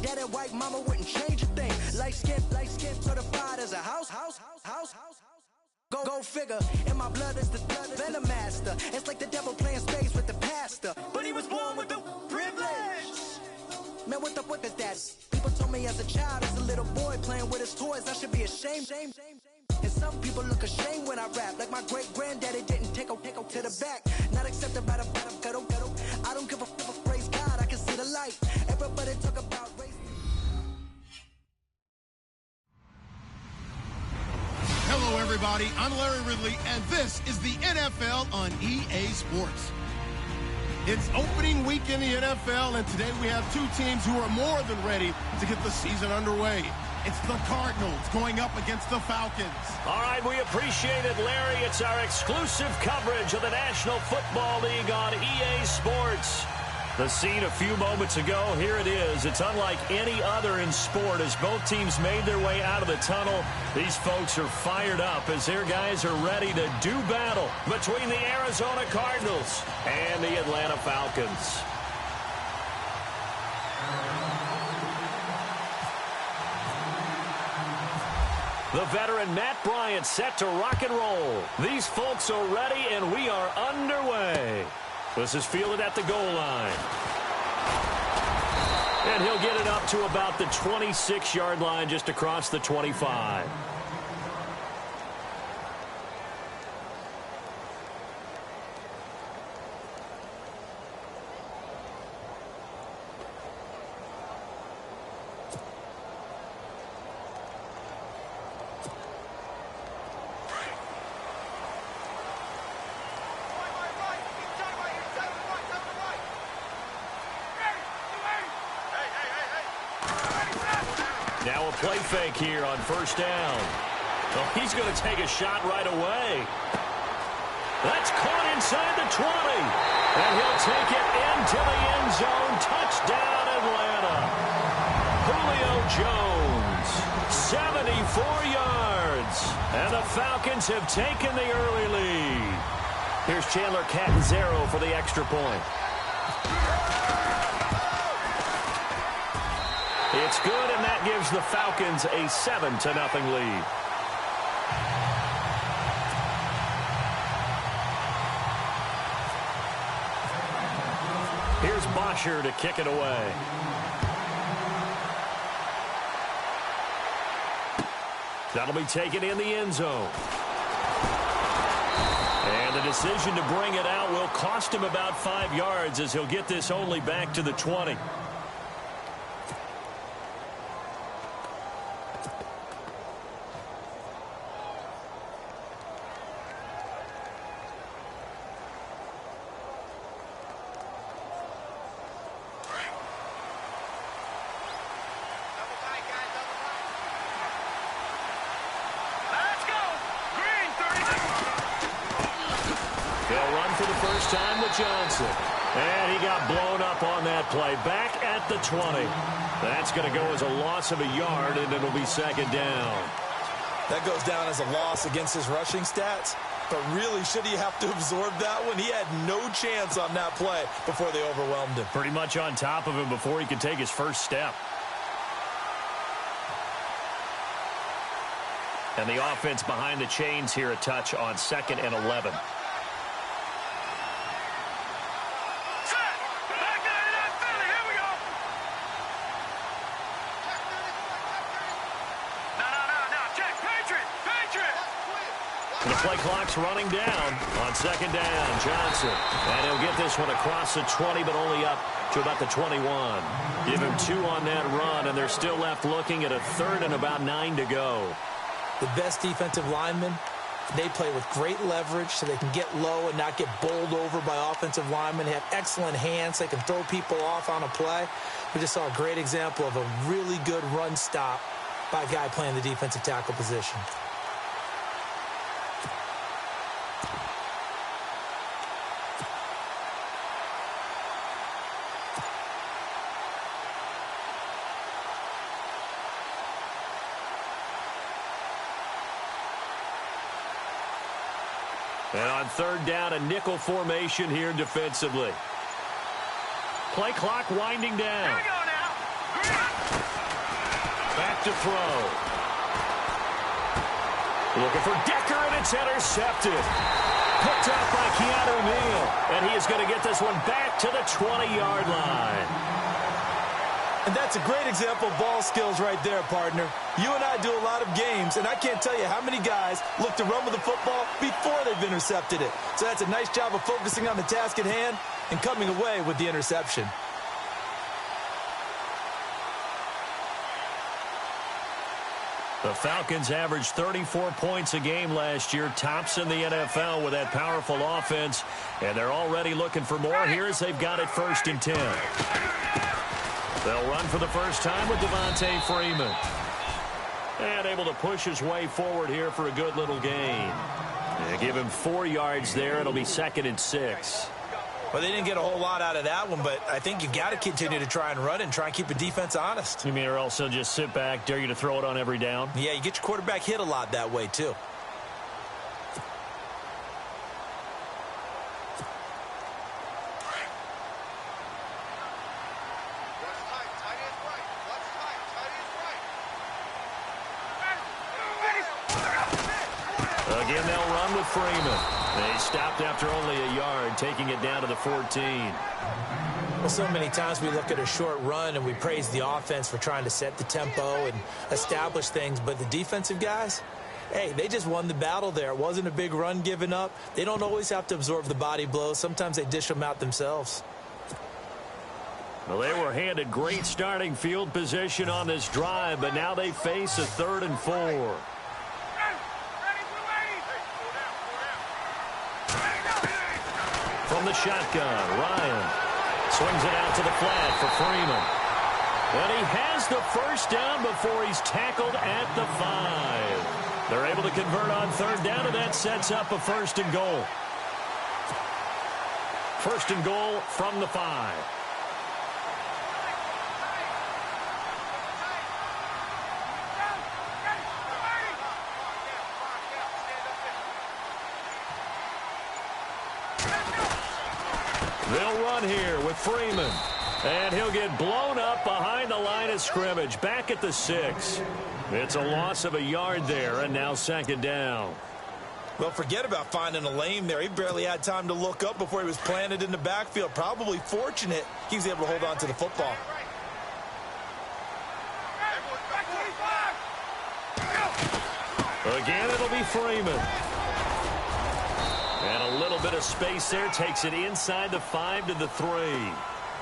Dad and white mama wouldn't change a thing. Light skin, certified as a house. Go figure, in my blood is the venom master. It's like the devil playing space with the pastor. But he was born with the privilege. Man, what the fuck is that? People told me as a child, as a little boy playing with his toys, I should be ashamed. And some people look ashamed when I rap, like my great-granddaddy didn't take to the back. Not accepted by the ghetto. I don't give a praise God, I can see the light. Everybody talk about race. Hello, everybody. I'm Larry Ridley, and this is the NFL on EA Sports. It's opening week in the NFL, and today we have two teams who are more than ready to get the season underway. It's the Cardinals going up against the Falcons. All right, we appreciate it, Larry. It's our exclusive coverage of the National Football League on EA Sports. The scene a few moments ago, here it is. It's unlike any other in sport as both teams made their way out of the tunnel. These folks are fired up as their guys are ready to do battle between the Arizona Cardinals and the Atlanta Falcons. The veteran Matt Bryant set to rock and roll. These folks are ready, and we are underway. This is fielded at the goal line. And he'll get it up to about the 26-yard line, just across the 25. Now a play fake here on first down. Well, he's going to take a shot right away. That's caught inside the 20. And he'll take it into the end zone. Touchdown, Atlanta. Julio Jones, 74 yards. And the Falcons have taken the early lead. Here's Chandler Catanzaro for the extra point. It's good, and that gives the Falcons a 7-0 lead. Here's Bosher to kick it away. That'll be taken in the end zone. And the decision to bring it out will cost him about 5 yards as he'll get this only back to the 20. Johnson. And he got blown up on that play. Back at the 20. That's going to go as a loss of a yard, and it'll be second down. That goes down as a loss against his rushing stats. But really, should he have to absorb that one? He had no chance on that play before they overwhelmed him. Pretty much on top of him before he could take his first step. And the offense behind the chains here a touch on 2nd and 11. Play clock's running down on 2nd down. Johnson. And he'll get this one across the 20, but only up to about the 21. Give him 2 on that run, and they're still left looking at a 3rd and about 9 to go. The best defensive linemen, they play with great leverage so they can get low and not get bowled over by offensive linemen. They have excellent hands. They can throw people off on a play. We just saw a great example of a really good run stop by a guy playing the defensive tackle position. And on 3rd down, a nickel formation here defensively. Play clock winding down. Here we go now. back to throw. Looking for Decker, and it's intercepted. Picked up by Keanu Neal, and he is going to get this one back to the 20-yard line. And that's a great example of ball skills right there, partner. You and I do a lot of games, and I can't tell you how many guys look to run with the football before they've intercepted it. So that's a nice job of focusing on the task at hand and coming away with the interception. The Falcons averaged 34 points a game last year, tops in the NFL with that powerful offense, and they're already looking for more here as they've got it 1st and 10. They'll run for the first time with Devontae Freeman. And able to push his way forward here for a good little gain. They give him 4 yards there. It'll be 2nd and 6. Well, they didn't get a whole lot out of that one, but I think you got to continue to try and run and try and keep the defense honest. You mean or else they'll just sit back, dare you to throw it on every down? Yeah, you get your quarterback hit a lot that way, too. Again, they'll run with Freeman. They stopped after only a yard, taking it down to the 14. Well, so many times we look at a short run and we praise the offense for trying to set the tempo and establish things, but the defensive guys, hey, they just won the battle there. It wasn't a big run given up. They don't always have to absorb the body blows. Sometimes they dish them out themselves. Well, they were handed great starting field position on this drive, but now they face a 3rd and 4. From the shotgun, Ryan swings it out to the flat for Freeman. And he has the first down before he's tackled at the 5. They're able to convert on 3rd down, and that sets up a 1st and goal. 1st and goal from the 5. They'll run here with Freeman. And he'll get blown up behind the line of scrimmage. Back at the 6. It's a loss of a yard there, and now 2nd down. Well, forget about finding a lane there. He barely had time to look up before he was planted in the backfield. Probably fortunate he was able to hold on to the football. Again, it'll be Freeman. And a little bit of space there. Takes it inside the 5 to the 3.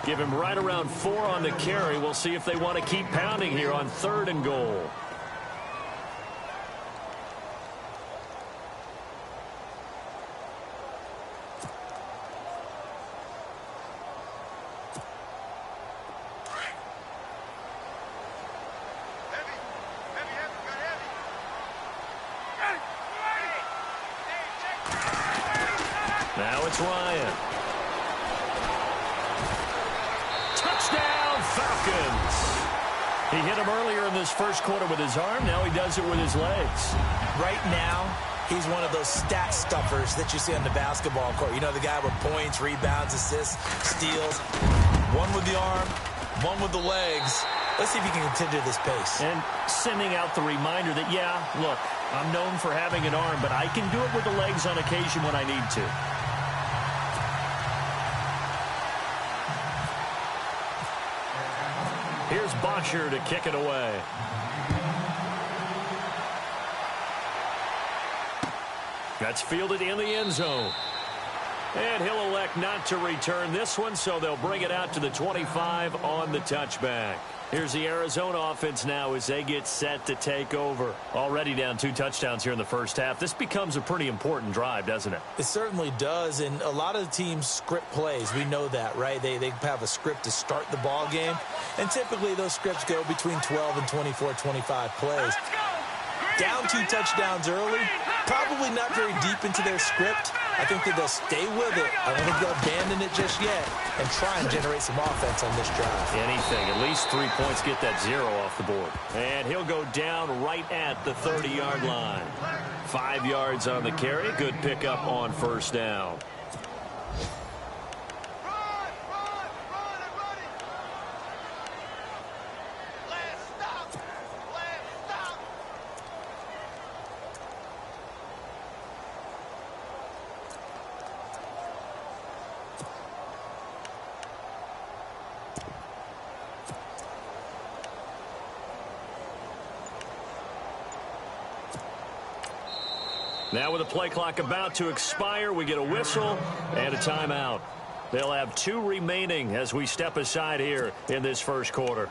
Give him right around 4 on the carry. We'll see if they want to keep pounding here on 3rd and goal. Now it's Ryan. Touchdown, Falcons. He hit him earlier in this first quarter with his arm. Now he does it with his legs. Right now, he's one of those stat stuffers that you see on the basketball court. You know, the guy with points, rebounds, assists, steals. One with the arm, one with the legs. Let's see if he can continue this pace. And sending out the reminder that, yeah, look, I'm known for having an arm, but I can do it with the legs on occasion when I need to. Here's Bosher to kick it away. That's fielded in the end zone. And he'll elect not to return this one, so they'll bring it out to the 25 on the touchback. Here's the Arizona offense now as they get set to take over. Already down 2 touchdowns here in the first half. This becomes a pretty important drive, doesn't it? It certainly does, and a lot of the teams script plays. We know that, right? They have a script to start the ball game, and typically those scripts go between 12 and 24, 25 plays. Down 2 touchdowns early, probably not very deep into their script. I think that they'll stay with it. I don't think they'll abandon it just yet and try and generate some offense on this drive. Anything. At least 3 points, get that 0 off the board. And he'll go down right at the 30-yard line. 5 yards on the carry. Good pickup on first down. Now with the play clock about to expire, we get a whistle and a timeout. They'll have 2 remaining as we step aside here in this first quarter.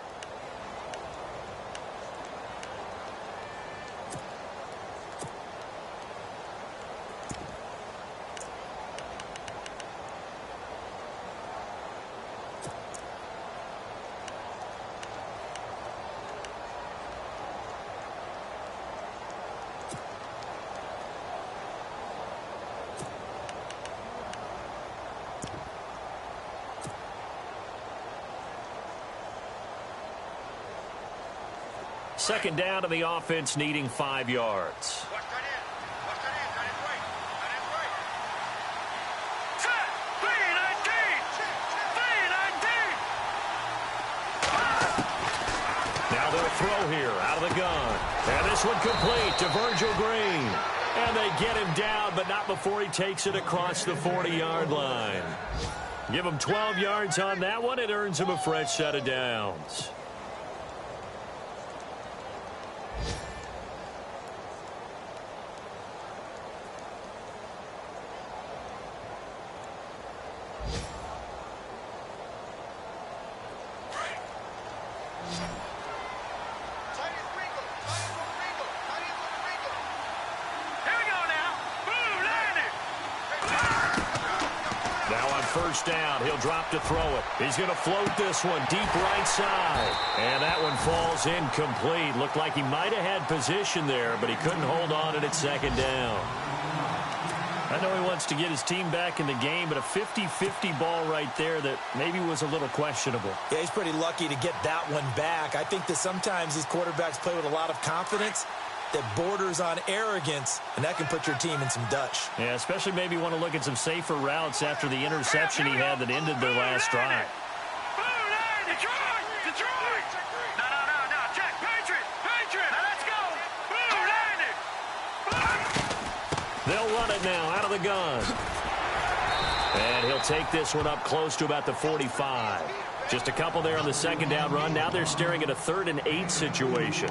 Second down to the offense, needing 5 yards. Now they'll throw here out of the gun. And this one complete to Virgil Green. And they get him down, but not before he takes it across the 40-yard line. Give him 12 yards on that one. It earns him a fresh set of downs. First down, he'll drop to throw it. He's going to float this one deep right side. And that one falls incomplete. Looked like he might have had position there, but he couldn't hold on at second down. I know he wants to get his team back in the game, but a 50-50 ball right there that maybe was a little questionable. Yeah, he's pretty lucky to get that one back. I think that sometimes these quarterbacks play with a lot of confidence that borders on arrogance, and that can put your team in some Dutch. Yeah, especially maybe want to look at some safer routes after the interception he had that ended their last drive. They'll run it now out of the gun. And he'll take this one up close to about the 45. Just a couple there on the second down run. Now they're staring at a 3rd and 8 situation.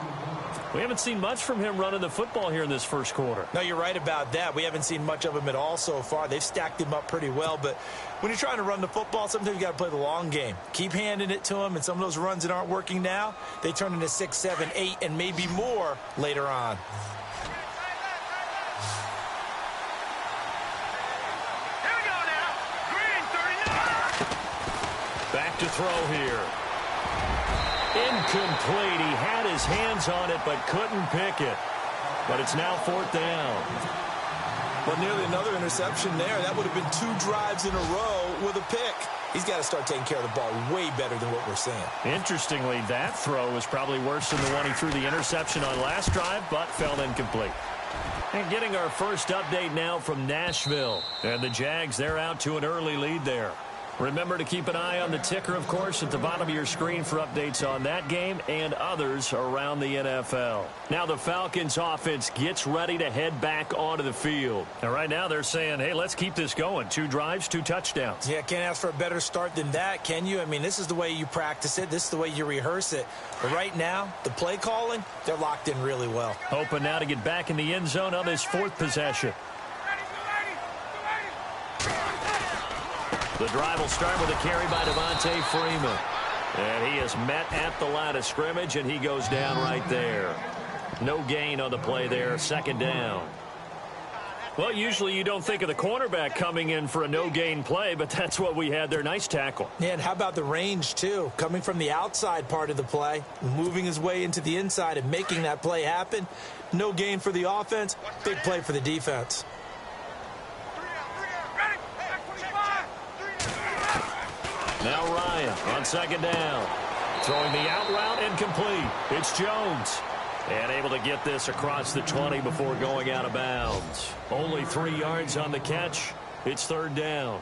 We haven't seen much from him running the football here in this first quarter. No, you're right about that. We haven't seen much of him at all so far. They've stacked him up pretty well, but when you're trying to run the football, sometimes you got to play the long game. Keep handing it to him, and some of those runs that aren't working now, they turn into 6, 7, 8, and maybe more later on. Here we go now. Green, 39. Back to throw here. Incomplete. He had his hands on it but couldn't pick it. But it's now 4th down. Well, nearly another interception there. That would have been 2 drives in a row with a pick. He's got to start taking care of the ball way better than what we're seeing. Interestingly, that throw was probably worse than the one he threw the interception on last drive, but fell incomplete. And getting our first update now from Nashville. And the Jags, they're out to an early lead there. Remember to keep an eye on the ticker, of course, at the bottom of your screen for updates on that game and others around the NFL. Now the Falcons offense gets ready to head back onto the field. And right now they're saying, hey, let's keep this going. 2 drives, 2 touchdowns. Yeah, can't ask for a better start than that, can you? I mean, this is the way you practice it. This is the way you rehearse it. But right now, the play calling, they're locked in really well. Hoping now to get back in the end zone on this 4th possession. The drive will start with a carry by Devontae Freeman. And he is met at the line of scrimmage, and he goes down right there. No gain on the play there, 2nd down. Well, usually you don't think of the cornerback coming in for a no-gain play, but that's what we had there. Nice tackle. Yeah, and how about the range, too? Coming from the outside part of the play, moving his way into the inside and making that play happen. No gain for the offense, big play for the defense. Now Ryan on 2nd down. Throwing the out route incomplete. It's Jones. And able to get this across the 20 before going out of bounds. Only 3 yards on the catch. It's 3rd down.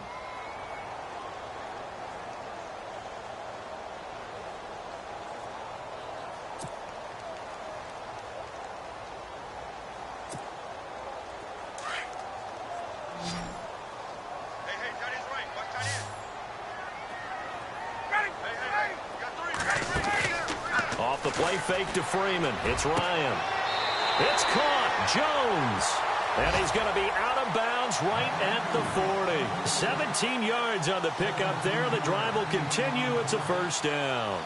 Off the play fake to Freeman. It's Ryan. It's caught. Jones. And he's going to be out of bounds right at the 40. 17 yards on the pickup there. The drive will continue. It's a first down.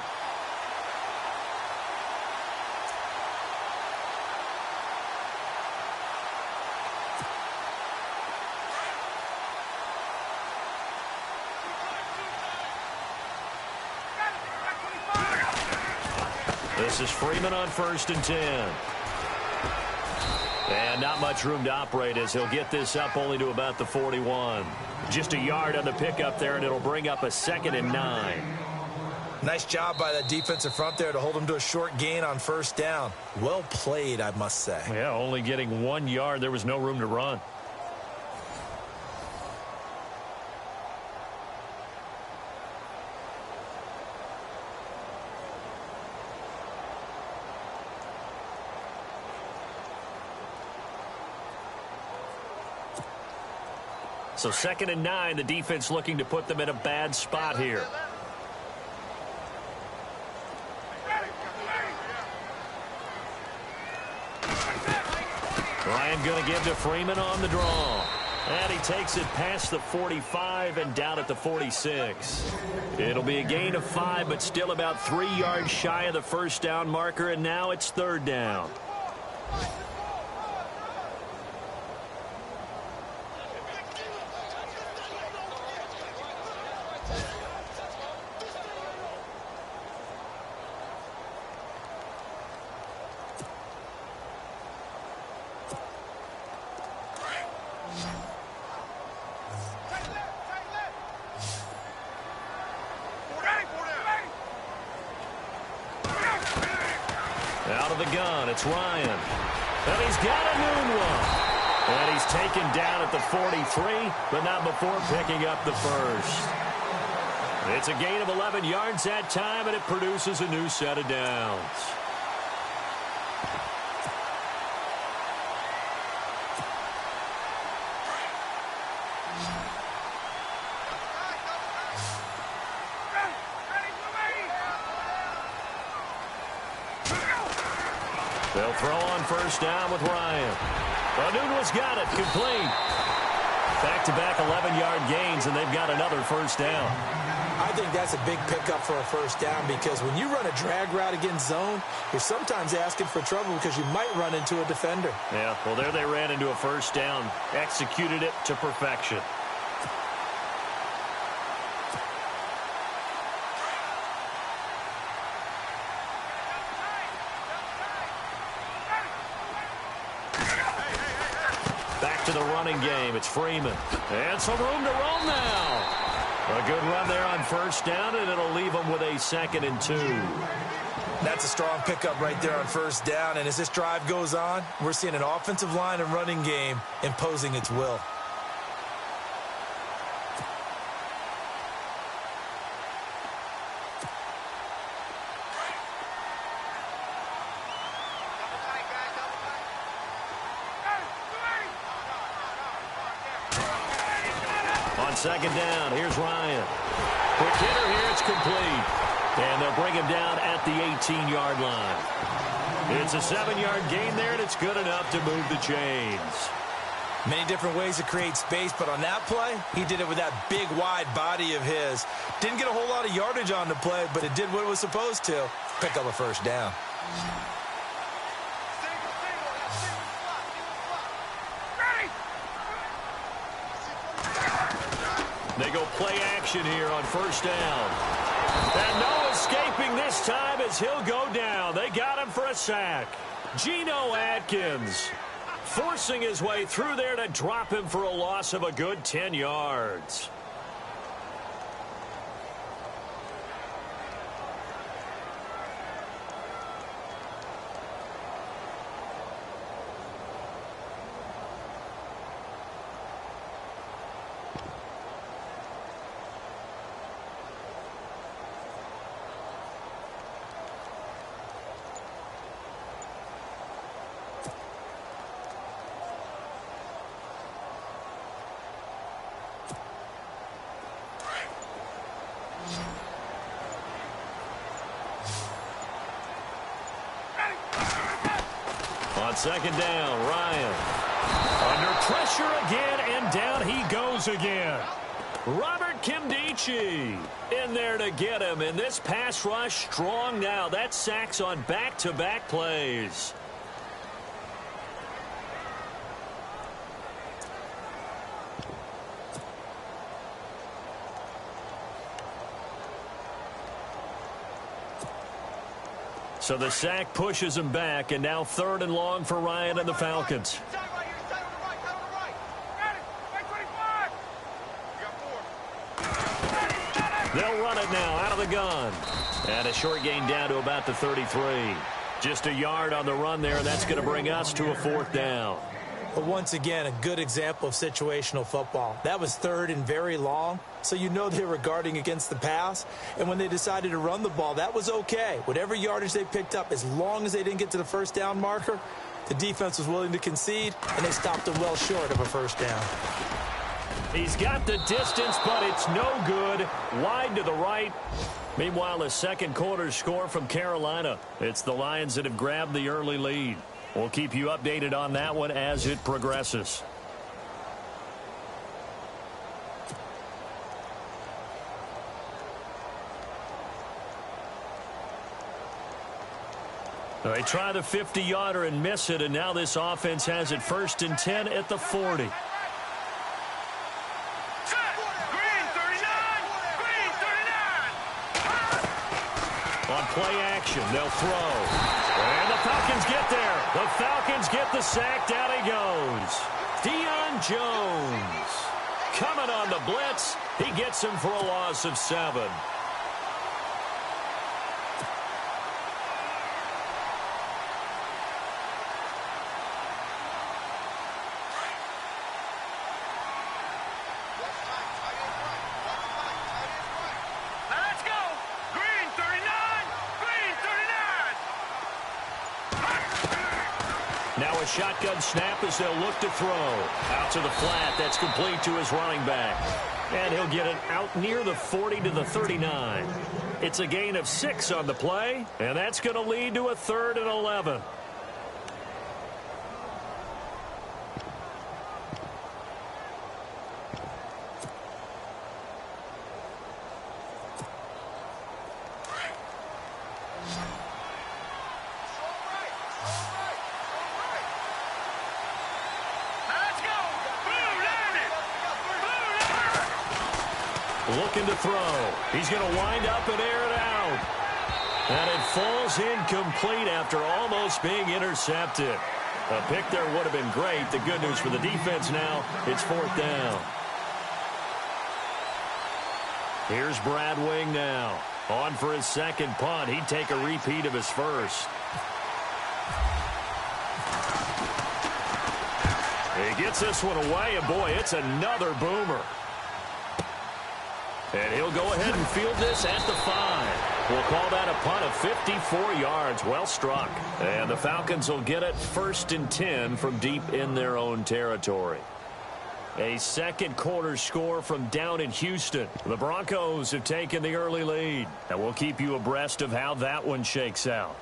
This is Freeman on 1st and 10. And not much room to operate as he'll get this up only to about the 41. Just a yard on the pickup there, and it'll bring up a 2nd and 9. Nice job by that defensive front there to hold him to a short gain on 1st down. Well played, I must say. Yeah, only getting 1 yard. There was no room to run. So 2nd and 9, the defense looking to put them in a bad spot here. Ryan going to give to Freeman on the draw. And he takes it past the 45 and down at the 46. It'll be a gain of 5, but still about 3 yards shy of the first down marker, and now it's 3rd down. Out of the gun, it's Ryan. And he's got a noon one. And he's taken down at the 43, but not before picking up the first. It's a gain of 11 yards that time, and it produces a new set of downs. They'll throw on 1st down with Ryan. Nunez got it, complete. Back-to-back 11-yard gains, and they've got another 1st down. I think that's a big pickup for a 1st down because when you run a drag route against zone, you're sometimes asking for trouble because you might run into a defender. Yeah, well, there they ran into a 1st down, executed it to perfection. To the running game, it's Freeman. And some room to roam now. A good run there on 1st down, and it'll leave them with a 2nd and 2. That's a strong pickup right there on 1st down, and as this drive goes on, we're seeing an offensive line and running game imposing its will. On 2nd down, here's Ryan. Quick hitter here, it's complete. And they'll bring him down at the 18-yard line. It's a 7-yard gain there, and it's good enough to move the chains. Many different ways to create space, but on that play, he did it with that big, wide body of his. Didn't get a whole lot of yardage on the play, but it did what it was supposed to. Pick up a 1st down. They go play action here on 1st down. And no escaping this time as he'll go down. They got him for a sack. Geno Atkins forcing his way through there to drop him for a loss of a good 10 yards. On 2nd down, Ryan. Pressure again, and down he goes again. Robert Kimdichie in there to get him. And this pass rush strong now. That's sacks on back-to-back plays. So the sack pushes him back, and now 3rd and long for Ryan and the Falcons. They'll run it now out of the gun. And a short gain down to about the 33. Just a yard on the run there, and that's going to bring us to a 4th down. But once again, a good example of situational football. That was 3rd and very long, so you know they were guarding against the pass. And when they decided to run the ball, that was okay. Whatever yardage they picked up, as long as they didn't get to the 1st down marker, the defense was willing to concede, and they stopped them well short of a 1st down. He's got the distance, but it's no good. Wide to the right. Meanwhile, a second quarter score from Carolina. It's the Lions that have grabbed the early lead. We'll keep you updated on that one as it progresses. They try the 50-yarder and miss it, and now this offense has it 1st and 10 at the 40. On play action, they'll throw. And the Falcons get there. The Falcons get the sack. Down he goes. Deion Jones coming on the blitz. He gets him for a loss of 7. Now a shotgun snap as they'll look to throw. Out to the flat. That's complete to his running back. And he'll get it out near the 40 to the 39. It's a gain of 6 on the play, and that's going to lead to a 3rd and 11. Looking to throw. He's going to wind up and air it out. And it falls incomplete after almost being intercepted. A pick there would have been great. The good news for the defense now, it's 4th down. Here's Brad Wing now. On for his second punt. He'd take a repeat of his first. He gets this one away, and boy, it's another boomer. And he'll go ahead and field this at the 5. We'll call that a punt of 54 yards. Well struck. And the Falcons will get it 1st and 10 from deep in their own territory. A second quarter score from down in Houston. The Broncos have taken the early lead. And we'll keep you abreast of how that one shakes out.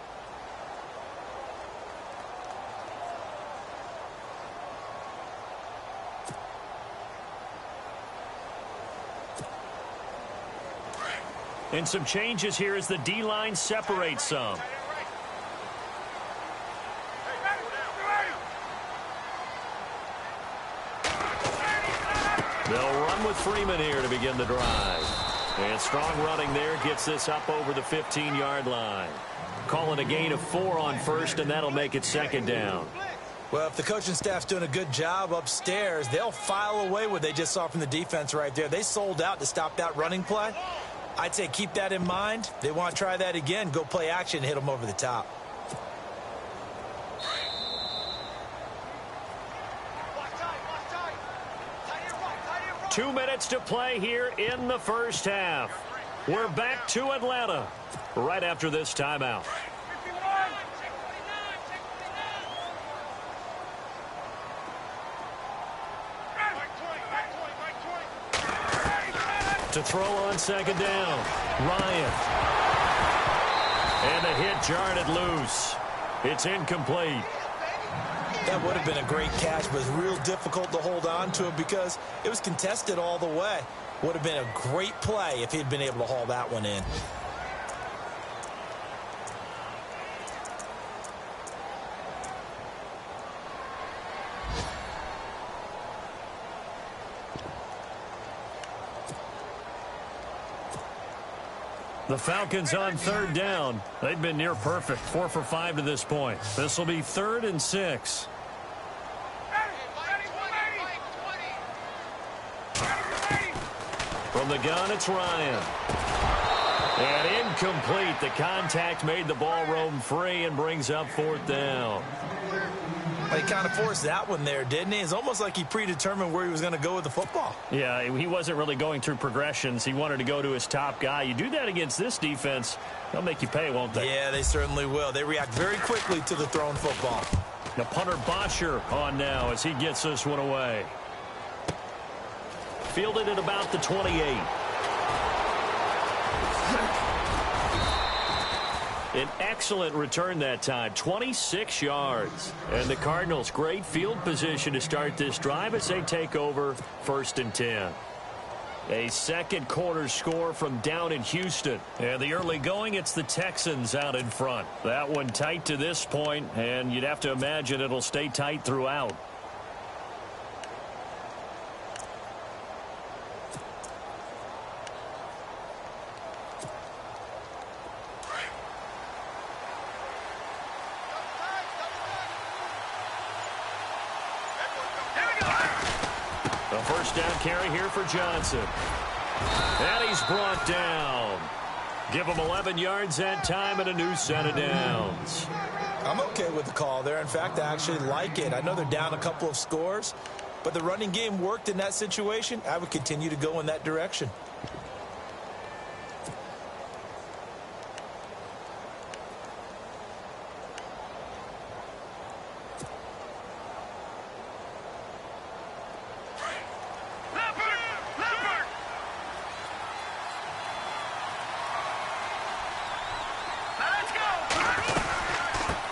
And some changes here as the D-line separates some. They'll run with Freeman here to begin the drive. And strong running there gets this up over the 15-yard line. Calling a gain of 4 on 1st, and that'll make it 2nd down. Well, if the coaching staff's doing a good job upstairs, they'll file away what they just saw from the defense right there. They sold out to stop that running play. I'd say keep that in mind. They want to try that again. Go play action and hit them over the top. Two minutes to play here in the first half. We're back to Atlanta right after this timeout. To throw on 2nd down, Ryan. And the hit jarred it loose. It's incomplete. That would have been a great catch, but it's real difficult to hold on to it because it was contested all the way. Would have been a great play if he'd been able to haul that one in. The Falcons on third down. They've been near perfect, 4 for 5 to this point. This will be 3rd and 6. From the gun, it's Ryan. And incomplete. The contact made the ball roam free and brings up 4th down. He kind of forced that one there, didn't he? It's almost like he predetermined where he was going to go with the football. Yeah, he wasn't really going through progressions. He wanted to go to his top guy. You do that against this defense, they'll make you pay, won't they? Yeah, they certainly will. They react very quickly to the thrown football. The punter Bosher on now as he gets this one away. Fielded at about the 28. An excellent return that time, 26 yards. And the Cardinals, great field position to start this drive as they take over 1st and 10. A second quarter score from down in Houston. And the early going, it's the Texans out in front. That one tight to this point, and you'd have to imagine it'll stay tight throughout. First down carry here for Johnson. And he's brought down. Give him 11 yards that time and a new set of downs. I'm okay with the call there. In fact, I actually like it. I know they're down a couple of scores, but the running game worked in that situation. I would continue to go in that direction.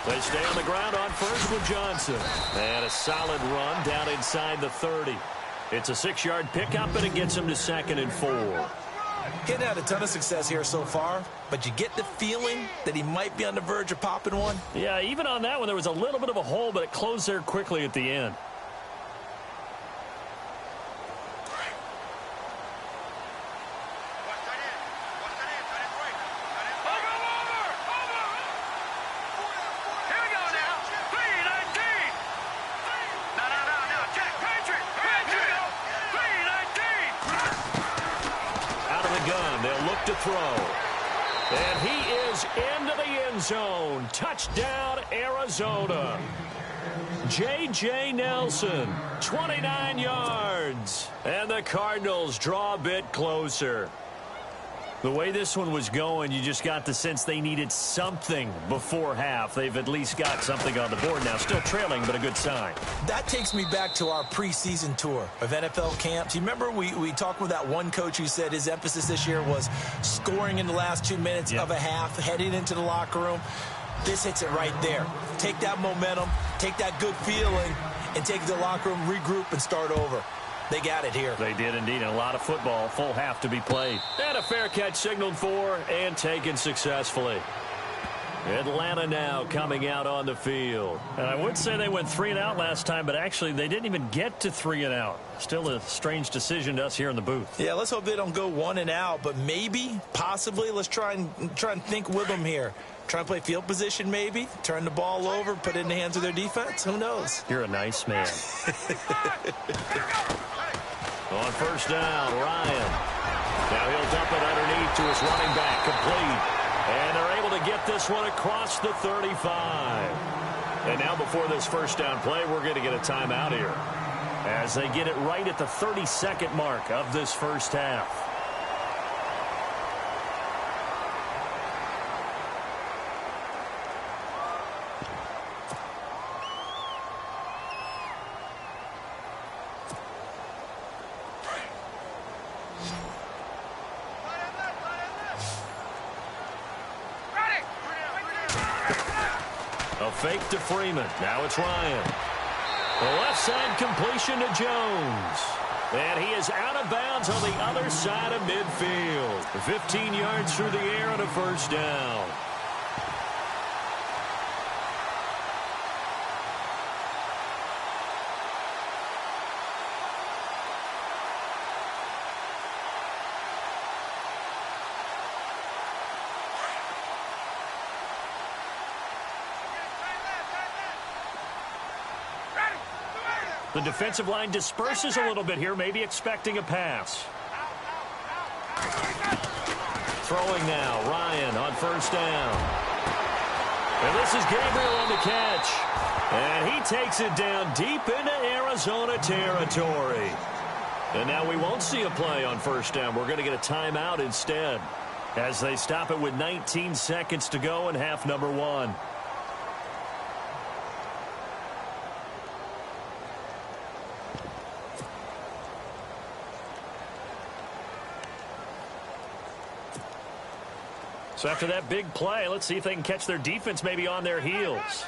They stay on the ground on first with Johnson. And a solid run down inside the 30. It's a 6-yard pickup, and it gets him to 2nd and 4. He hadn't had a ton of success here so far, but you get the feeling that he might be on the verge of popping one. Yeah, even on that one, there was a little bit of a hole, but it closed there quickly at the end. To throw. And he is into the end zone. Touchdown, Arizona. J.J. Nelson, 29 yards. And the Cardinals draw a bit closer. The way this one was going, you just got the sense they needed something before half. They've at least got something on the board now. Still trailing, but a good sign. That takes me back to our preseason tour of NFL camps. You remember we talked with that one coach who said his emphasis this year was scoring in the last 2 minutes of a half, heading into the locker room. This hits it right there. Take that momentum, take that good feeling, and take it to the locker room, regroup, and start over. They got it here. They did indeed. And a lot of football. Full half to be played. And a fair catch signaled for and taken successfully. Atlanta now coming out on the field. And I would say they went 3 and out last time, but actually they didn't even get to 3 and out. Still a strange decision to us here in the booth. Yeah, let's hope they don't go 1 and out, but maybe, possibly, let's try and think with them here. Try and play field position maybe, turn the ball over, put it in the hands of their defense. Who knows? You're a nice man. On first down, Ryan. Now he'll dump it underneath to his running back, complete. And they're able to get this one across the 35. And now before this first down play, we're going to get a timeout here as they get it right at the 30-second mark of this first half. A fake to Freeman. Now it's Ryan. The left side completion to Jones. And he is out of bounds on the other side of midfield. 15 yards through the air and a first down. The defensive line disperses a little bit here, maybe expecting a pass. Throwing now, Ryan on first down. And this is Gabriel on the catch. And he takes it down deep into Arizona territory. And now we won't see a play on first down. We're going to get a timeout instead as they stop it with 19 seconds to go in half number 1. So after that big play, let's see if they can catch their defense maybe on their heels.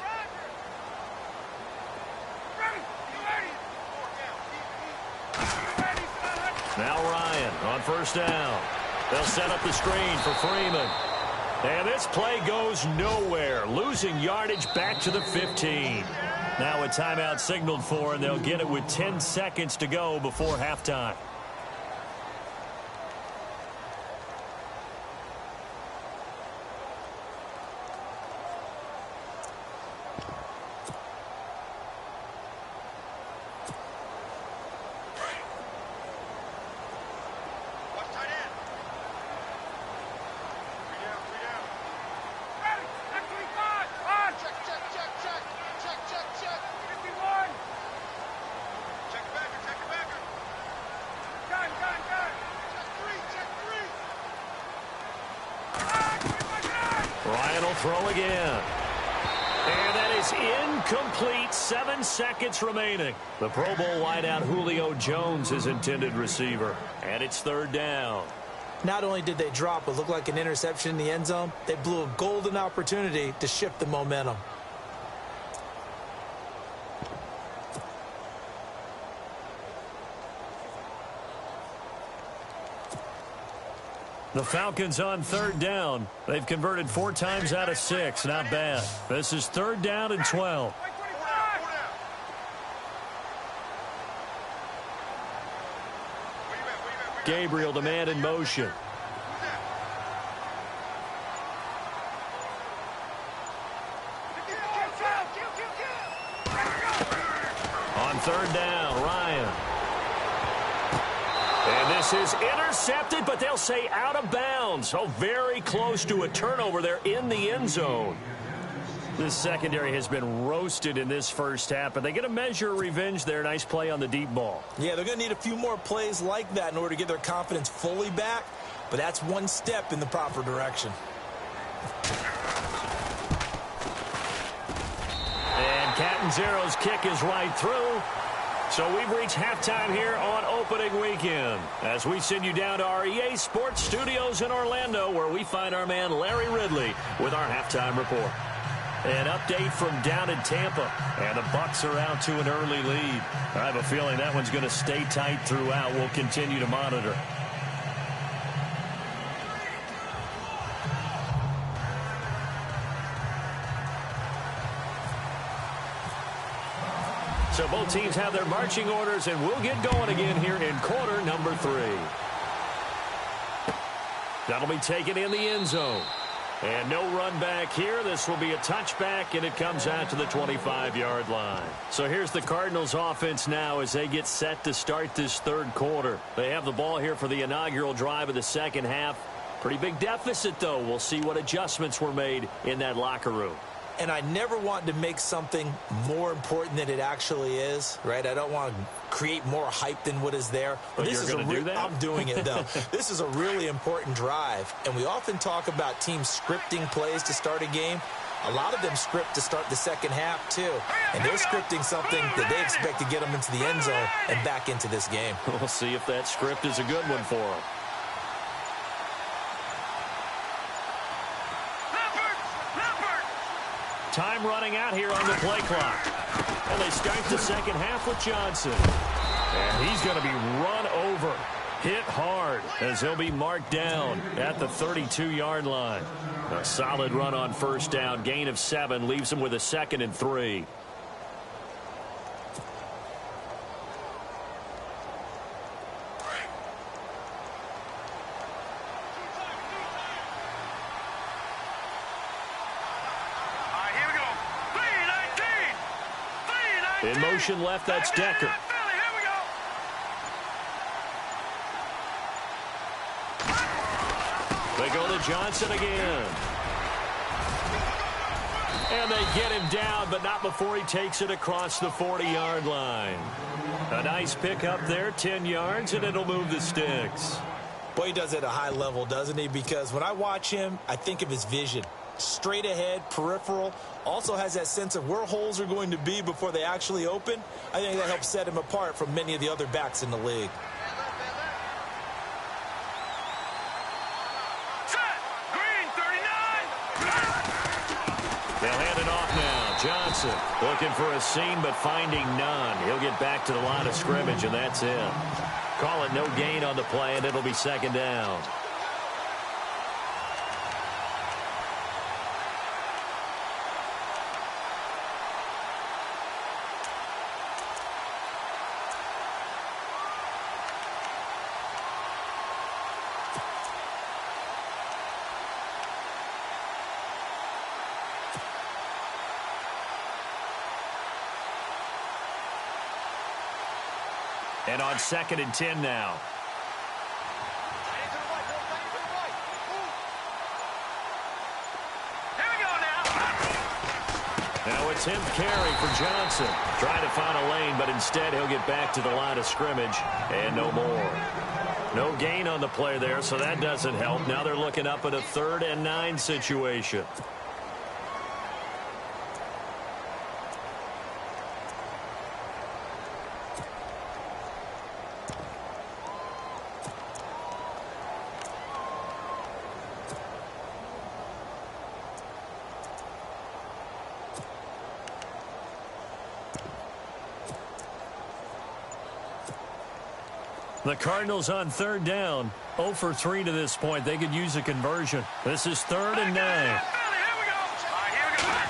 Now Ryan on first down. They'll set up the screen for Freeman. And this play goes nowhere. Losing yardage back to the 15. Now a timeout signaled for, and they'll get it with 10 seconds to go before halftime. Throw again. And that is incomplete. 7 seconds remaining. The Pro Bowl wideout Julio Jones is intended receiver. And it's third down. Not only did they drop what looked like an interception in the end zone, they blew a golden opportunity to shift the momentum. The Falcons on third down. They've converted 4 times out of 6. Not bad. This is third down and 12. Gabriel, the man in motion. On third down, Ryan. And this is intercepted, but they'll say out of bounds. Oh, very close to a turnover there in the end zone. This secondary has been roasted in this first half, but they get a measure of revenge there. Nice play on the deep ball. Yeah, they're going to need a few more plays like that in order to get their confidence fully back, but that's one step in the proper direction. And Catanzaro's kick is right through. So we've reached halftime here on opening weekend as we send you down to our EA Sports Studios in Orlando, where we find our man Larry Ridley with our halftime report. An update from down in Tampa, and the Bucs are out to an early lead. I have a feeling that one's going to stay tight throughout. We'll continue to monitor. So both teams have their marching orders, and we'll get going again here in quarter number 3. That'll be taken in the end zone. And no run back here. This will be a touchback, and it comes out to the 25-yard line. So here's the Cardinals offense now as they get set to start this third quarter. They have the ball here for the inaugural drive of the second half. Pretty big deficit, though. We'll see what adjustments were made in that locker room. And I never want to make something more important than it actually is, right? I don't want to create more hype than what is there. But you're going to do that? I'm doing it, though. This is a really important drive, and we often talk about teams scripting plays to start a game. A lot of them script to start the second half, too. And they're scripting something that they expect to get them into the end zone and back into this game. We'll see if that script is a good one for them. Time running out here on the play clock. And they start the second half with Johnson. And he's going to be run over. Hit hard as he'll be marked down at the 32-yard line. A solid run on first down. Gain of 7 leaves him with a 2nd and 3. In motion left, that's Decker. They go to Johnson again. And they get him down, but not before he takes it across the 40-yard line. A nice pick up there, 10 yards, and it'll move the sticks. Boy, he does it at a high level, doesn't he? Because when I watch him, I think of his vision. Straight ahead, peripheral, also has that sense of where holes are going to be before they actually open. I think that helps set him apart from many of the other backs in the league. They'll hand it off now. Johnson looking for a seam, but finding none. He'll get back to the line of scrimmage, and that's it. Call it no gain on the play, and it'll be 2nd down. And on 2nd and 10 now. Now it's him carry for Johnson. Trying to find a lane, but instead he'll get back to the line of scrimmage. And no more. No gain on the play there, so that doesn't help. Now they're looking up at a 3rd and 9 situation. The Cardinals on 3rd down. 0 for 3 to this point. They could use a conversion. This is 3rd and 9.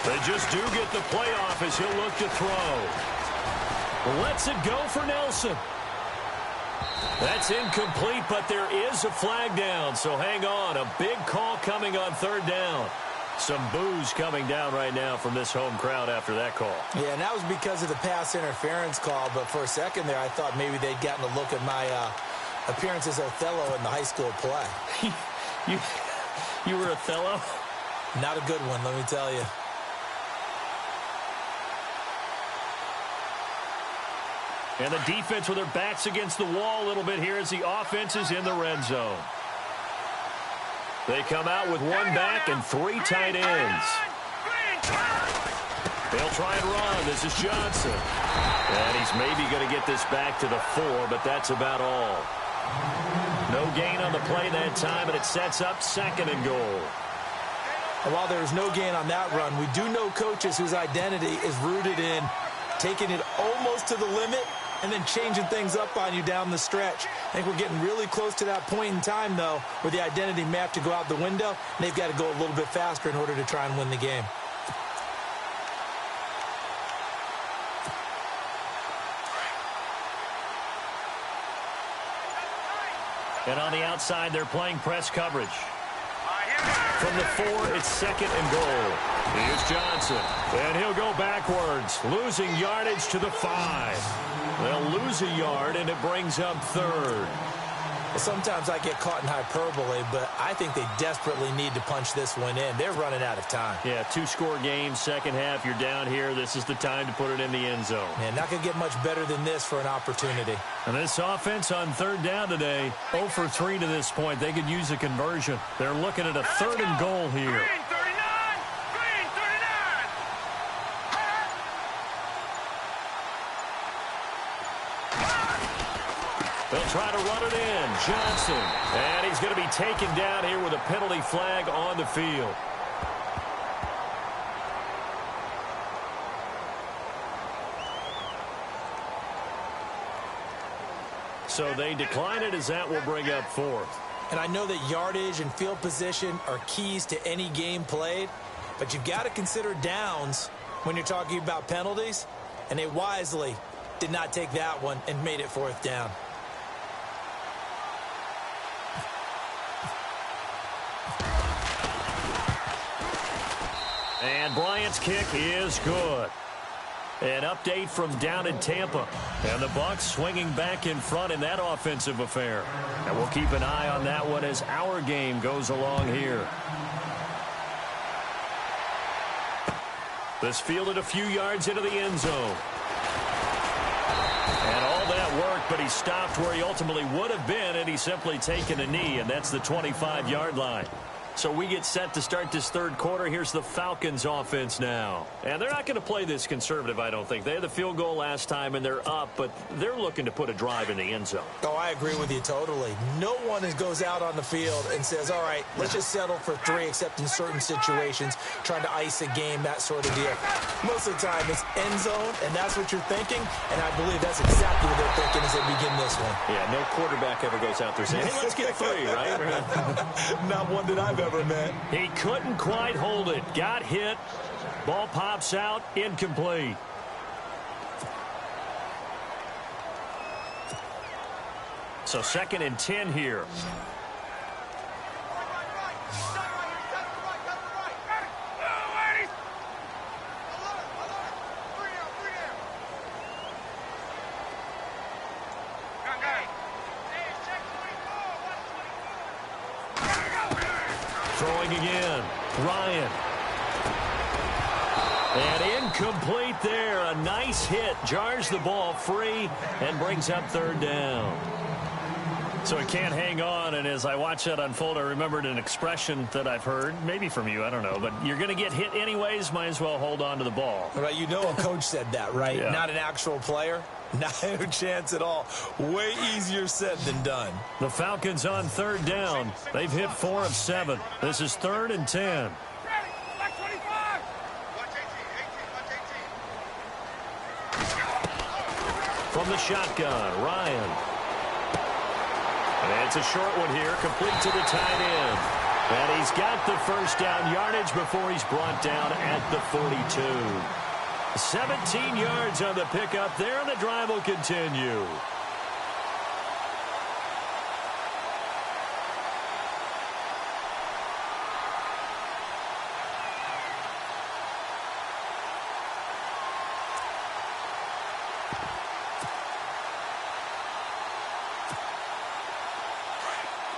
They just do get the playoff as he'll look to throw. Lets it go for Nelson. That's incomplete, but there is a flag down, so hang on. A big call coming on 3rd down. Some boos coming down right now from this home crowd after that call. Yeah, and that was because of the pass interference call, but for a second there I thought maybe they'd gotten a look at my appearance as Othello in the high school play. You were Othello? Not a good one, let me tell you. And the defense with their backs against the wall a little bit here as the offense is in the red zone. They come out with 1 back and 3 tight ends. They'll try and run. This is Johnson. And he's maybe going to get this back to the 4, but that's about all. No gain on the play that time, and it sets up 2nd and goal. And while there was no gain on that run, we do know coaches whose identity is rooted in taking it almost to the limit and then changing things up on you down the stretch. I think we're getting really close to that point in time, though, where the identity may have to go out the window, and they've got to go a little bit faster in order to try and win the game. And on the outside, they're playing press coverage. From the 4, it's 2nd and goal. Here's Johnson, and he'll go backwards, losing yardage to the 5. They'll lose a yard, and it brings up 3rd. Well, sometimes I get caught in hyperbole, but I think they desperately need to punch this one in. They're running out of time. Yeah, 2-score game, second half. You're down here. This is the time to put it in the end zone. Man, not going to get much better than this for an opportunity. And this offense on 3rd down today, 0 for 3 to this point. They could use a conversion. They're looking at a 3rd and goal here. They'll try to run it in. Johnson. And he's going to be taken down here with a penalty flag on the field. So they decline it as that will bring up fourth. And I know that yardage and field position are keys to any game played, but you've got to consider downs when you're talking about penalties, and they wisely did not take that one and made it fourth down. And Bryant's kick is good. An update from down in Tampa. And the Bucs swinging back in front in that offensive affair. And we'll keep an eye on that one as our game goes along here. This fielded a few yards into the end zone. And all that worked, but he stopped where he ultimately would have been had he simply taken a knee, and that's the 25-yard line. So we get set to start this third quarter. Here's the Falcons offense now. And they're not going to play this conservative, I don't think. They had the field goal last time, and they're up, but they're looking to put a drive in the end zone. Oh, I agree with you totally. No one goes out on the field and says, all right, let's just settle for 3, except in certain situations, trying to ice a game, that sort of deal. Most of the time, it's end zone, and that's what you're thinking, and I believe that's exactly what they're thinking as they begin this one. Yeah, no quarterback ever goes out there saying, hey, let's get 3, right? Not one that I've ever met. He couldn't quite hold it. Got hit. Ball pops out. Incomplete. So 2nd and 10 here. Throwing again. Ryan. And incomplete there. A nice hit. Jars the ball free and brings up 3rd down. So it can't hang on, and as I watch that unfold, I remembered an expression that I've heard, maybe from you, I don't know, but you're going to get hit anyways, might as well hold on to the ball. Right, you know a coach said that, right? Yeah. Not an actual player. No chance at all. Way easier said than done. The Falcons on 3rd down. They've hit 4 of 7. This is 3rd and 10. From the shotgun, Ryan. And it's a short one here, complete to the tight end. And he's got the first down yardage before he's brought down at the 42. 17 yards on the pickup there, and the drive will continue.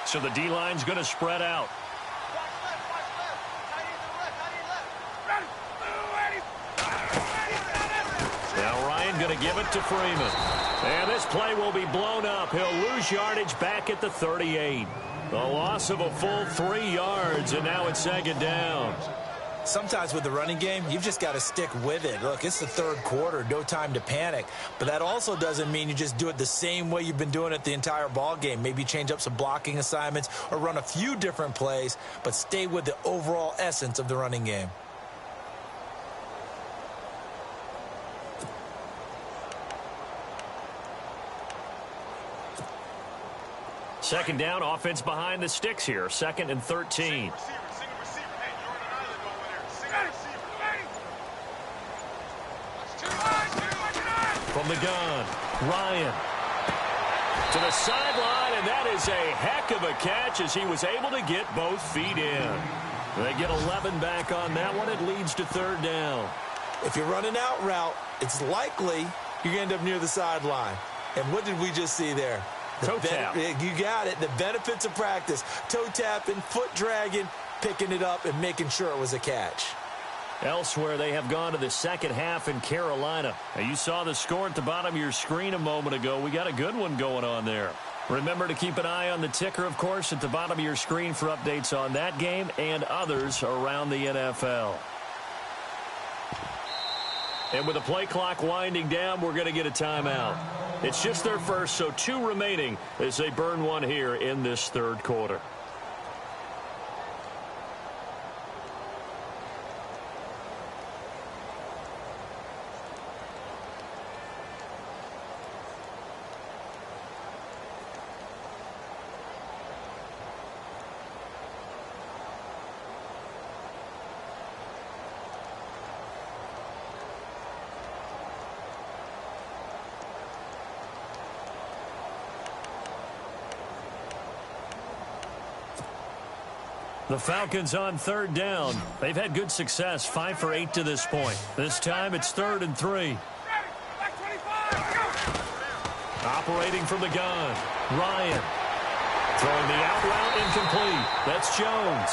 So the D-line's going to spread out. Now Ryan going to give it to Freeman. And this play will be blown up. He'll lose yardage back at the 38. The loss of a full 3 yards, and now it's 2nd down. Sometimes with the running game, you've just got to stick with it. Look, it's the 3rd quarter, no time to panic. But that also doesn't mean you just do it the same way you've been doing it the entire ball game. Maybe change up some blocking assignments or run a few different plays, but stay with the overall essence of the running game. Second down, offense behind the sticks here. 2nd and 13. From the gun, Ryan to the sideline, and that is a heck of a catch as he was able to get both feet in. They get 11 back on that one. It leads to 3rd down. If you're running out route, it's likely you're going to end up near the sideline. And what did we just see there? Toe tap. You got it. The benefits of practice. Toe tapping, foot dragging, picking it up, and making sure it was a catch. Elsewhere, they have gone to the second half in Carolina. Now, you saw the score at the bottom of your screen a moment ago. We got a good one going on there. Remember to keep an eye on the ticker, of course, at the bottom of your screen for updates on that game and others around the NFL. And with the play clock winding down, we're going to get a timeout. It's just their first, so 2 remaining as they burn one here in this 3rd quarter. The Falcons on third down. They've had good success, 5 for 8 to this point. This time it's 3rd and 3. Operating from the gun, Ryan. Throwing the out route incomplete. That's Jones.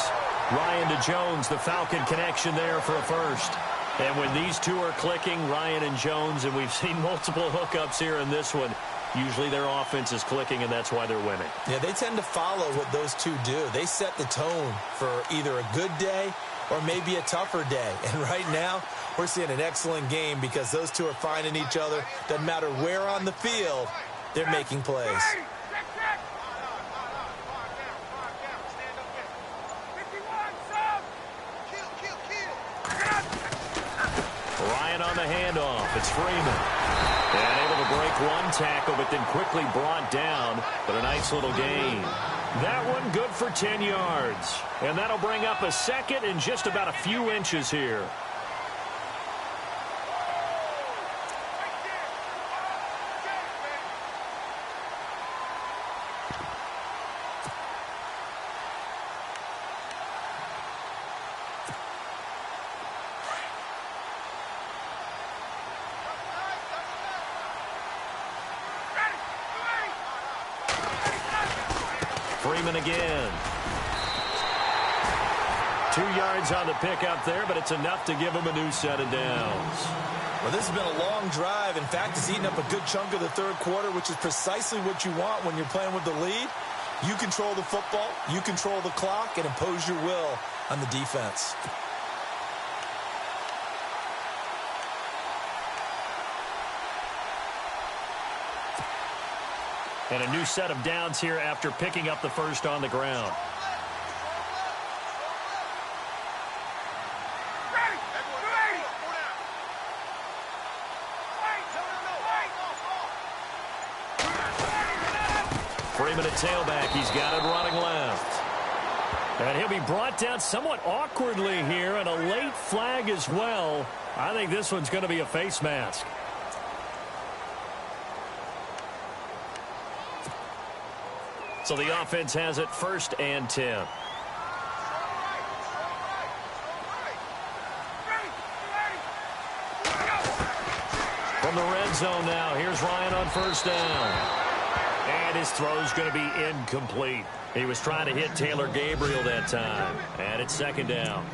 Ryan to Jones, the Falcon connection there for a first. And when these two are clicking, Ryan and Jones, and we've seen multiple hookups here in this one, usually their offense is clicking, and that's why they're winning. Yeah, they tend to follow what those two do. They set the tone for either a good day or maybe a tougher day. And right now, we're seeing an excellent game because those two are finding each other. Doesn't matter where on the field, they're making plays. Ryan on the handoff. It's Freeman. And able to break one tackle, but then quickly brought down. But a nice little gain. That one good for 10 yards. And that'll bring up a second and just about a few inches here. Freeman again. 2 yards on the pickup there, but it's enough to give him a new set of downs. Well, this has been a long drive. In fact, it's eaten up a good chunk of the third quarter, which is precisely what you want when you're playing with the lead. You control the football, you control the clock, and impose your will on the defense. And a new set of downs here after picking up the first on the ground. Freeman at tailback. He's got it running left. And he'll be brought down somewhat awkwardly here, and a late flag as well. I think this one's going to be a face mask. So the offense has it 1st and 10. From the red zone now, here's Ryan on 1st down. And his throw's going to be incomplete. He was trying to hit Taylor Gabriel that time. And it's 2nd down.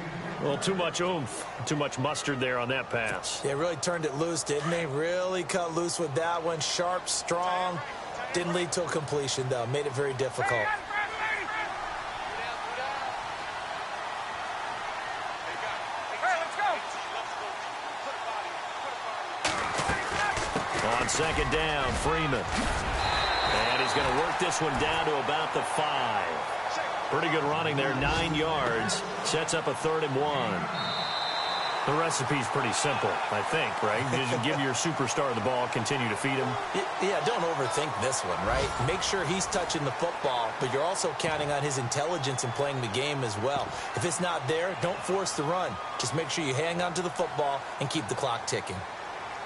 Well, too much oomph, too much mustard there on that pass. Yeah, really turned it loose, didn't he? Really cut loose with that one. Sharp, strong. Didn't lead to a completion, though. Made it very difficult. On 2nd down, Freeman. And he's going to work this one down to about the 5. Pretty good running there, 9 yards. Sets up a 3rd and 1. The recipe's pretty simple, I think, right? Just give your superstar the ball, continue to feed him. Yeah, don't overthink this one, right? Make sure he's touching the football, but you're also counting on his intelligence in playing the game as well. If it's not there, don't force the run. Just make sure you hang on to the football and keep the clock ticking.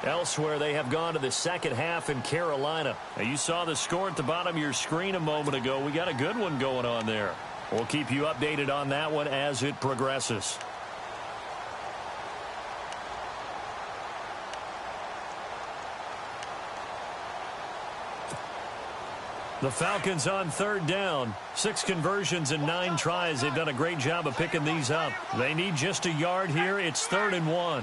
Elsewhere, they have gone to the second half in Carolina. Now, you saw the score at the bottom of your screen a moment ago. We got a good one going on there. We'll keep you updated on that one as it progresses. The Falcons on 3rd down. 6 conversions and 9 tries. They've done a great job of picking these up. They need just a yard here. It's 3rd and 1.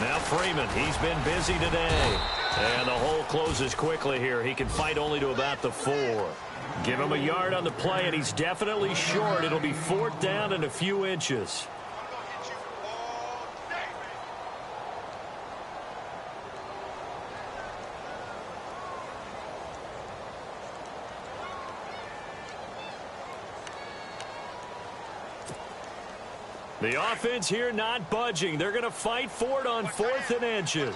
Now Freeman, he's been busy today. And the hole closes quickly here. He can fight only to about the 4. Give him a yard on the play, and he's definitely short. It'll be 4th down and a few inches. The offense here not budging. They're going to fight for it on 4th and inches.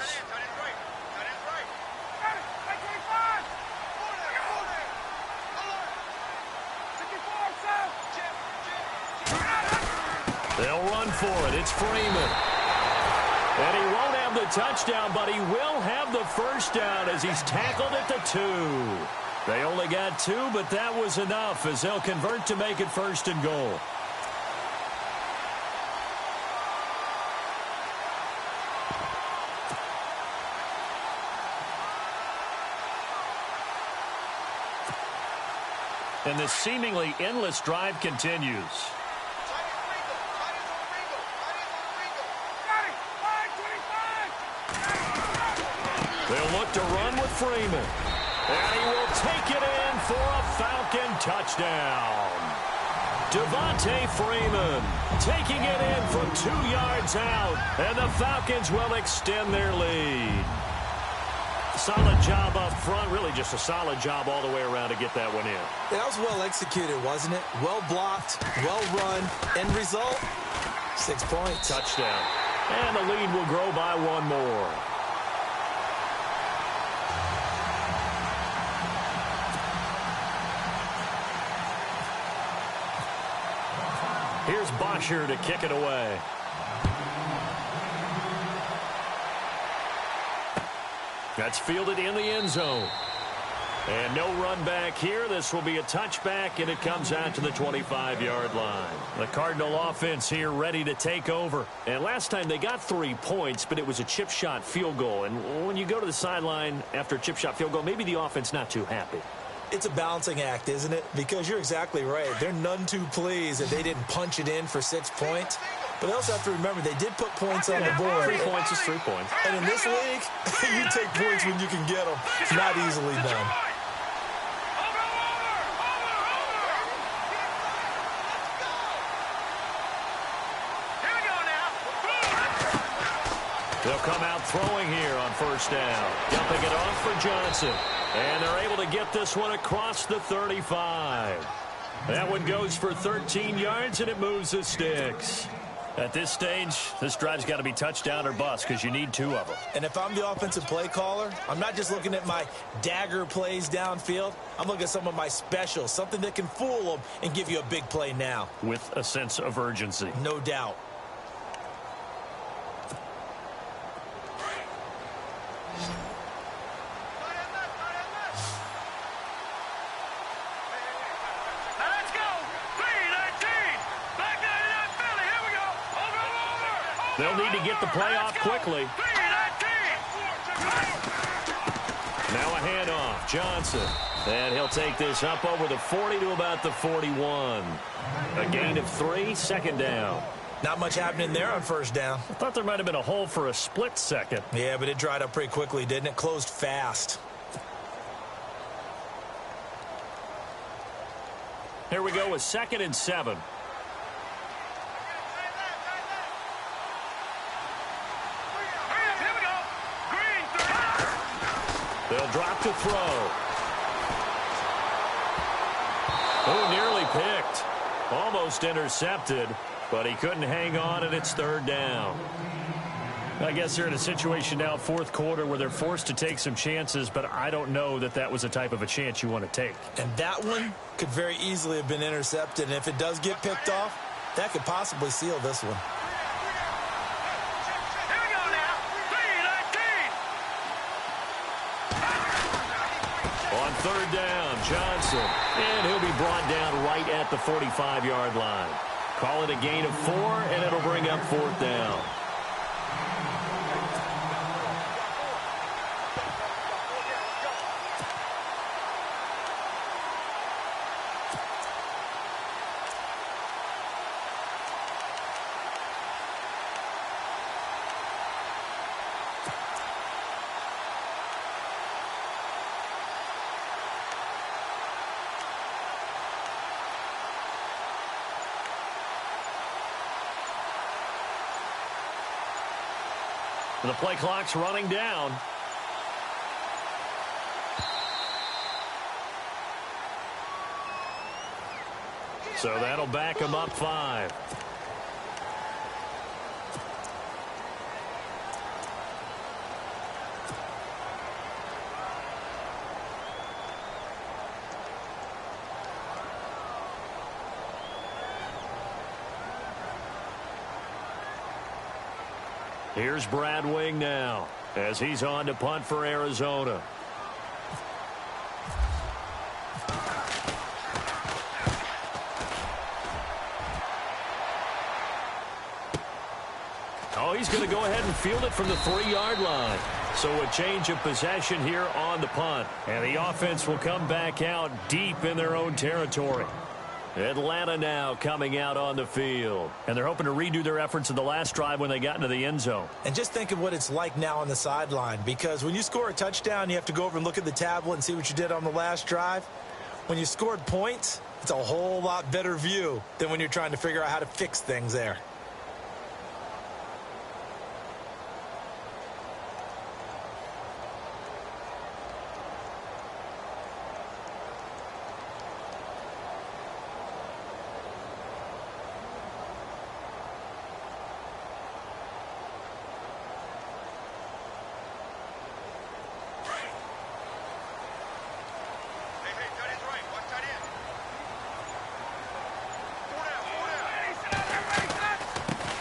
They'll run for it. It's Freeman. And he won't have have the touchdown, but he will have the first down as he's tackled at the 2. They only got 2, but that was enough as they'll convert to make it 1st and goal. And this seemingly endless drive continues. They'll look to run with Freeman. And he will take it in for a Falcon touchdown. Devontae Freeman taking it in from 2 yards out. And the Falcons will extend their lead. Solid job up front. Really just a solid job all the way around to get that one in. That was well executed, wasn't it? Well blocked, well run. End result, 6 points. Touchdown. And the lead will grow by 1 more. Here's Bosher to kick it away. That's fielded in the end zone. And no run back here. This will be a touchback, and it comes out to the 25-yard line. The Cardinal offense here ready to take over. And last time they got 3 points, but it was a chip shot field goal. And when you go to the sideline after a chip shot field goal, maybe the offense not too happy. It's a balancing act, isn't it? Because you're exactly right. They're none too pleased that they didn't punch it in for 6 points. But they also have to remember they did put points on the board. 3 points is 3 points. And in this league, you take points when you can get them. It's not easily done. They'll come out throwing here on 1st down. Dumping it off for Johnson. And they're able to get this one across the 35. That one goes for 13 yards, and it moves the sticks. At this stage, this drive's got to be touchdown or bust because you need 2 of them. And if I'm the offensive play caller, I'm not just looking at my dagger plays downfield. I'm looking at some of my specials, something that can fool them and give you a big play now. With a sense of urgency. No doubt. They'll need to get the play off quickly. Now a handoff. Johnson. And he'll take this up over the 40 to about the 41. A gain of 3, 2nd down. Not much happening there on 1st down. I thought there might have been a hole for a split second. Yeah, but it dried up pretty quickly, didn't it? Closed fast. Here we go with 2nd and 7. They'll drop to throw. Oh, nearly picked. Almost intercepted, but he couldn't hang on, and it's 3rd down. I guess they're in a situation now, 4th quarter, where they're forced to take some chances, but I don't know that that was the type of a chance you want to take. And that one could very easily have been intercepted, and if it does get picked off, that could possibly seal this one. On 3rd down, Johnson. And he'll be brought down right at the 45-yard line. Call it a gain of 4, and it'll bring up 4th down. The play clock's running down. So that'll back him up 5. Here's Brad Wing now as he's on to punt for Arizona. Oh, he's going to go ahead and field it from the 3-yard line. So a change of possession here on the punt. And the offense will come back out deep in their own territory. Atlanta now coming out on the field. And they're hoping to redo their efforts in the last drive when they got into the end zone. And just think of what it's like now on the sideline, because when you score a touchdown, you have to go over and look at the tablet and see what you did on the last drive. When you scored points, it's a whole lot better view than when you're trying to figure out how to fix things there.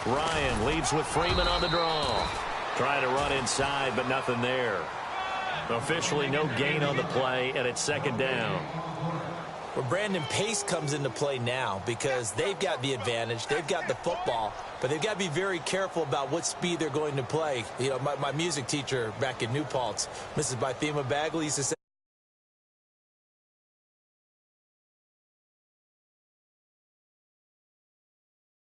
Ryan leads with Freeman on the draw. Trying to run inside, but nothing there. Officially no gain on the play, and it's second down. Well, Brandon, pace comes into play now because they've got the advantage. They've got the football, but they've got to be very careful about what speed they're going to play. You know, my music teacher back in New Paltz, Mrs. Bythema Bagley, used to say,